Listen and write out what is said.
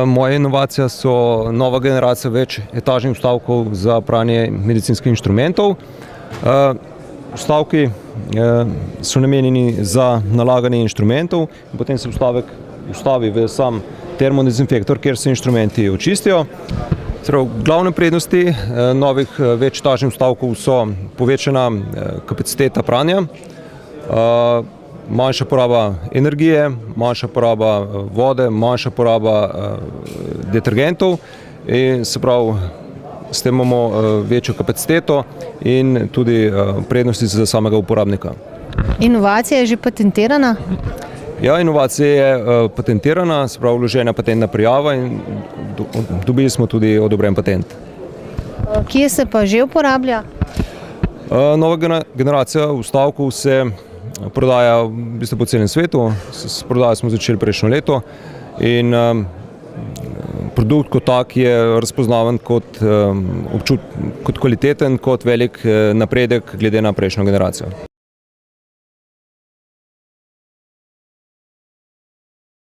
Moja inovacija so nova generacija večetažnih vstavkov za pranje medicinskih inštrumentov. Vstavki so namenjeni za nalaganje inštrumentov, potem se vstavek vstavi v sam termodezinfektor, kjer se inštrumenti očistijo. Glavne prednosti novih večetažnih vstavkov so povečana kapaciteta pranja, manjša poraba energije, manjša poraba vode, manjša poraba detergentov in se pravi, s tem imamo večjo kapaciteto in tudi prednosti za samega uporabnika. Inovacija je že patentirana? Ja, inovacija je patentirana, se pravi vložena patentna prijava in dobili smo tudi odobren patent. Kje se pa že uporablja? Nova generacija vstavkov se prodaja v bistvu po celem svetu. S prodajo smo začeli prejšnjo leto in produkt kot tak je razpoznaven kot kvaliteten, kot velik napredek glede na prejšnjo generacijo.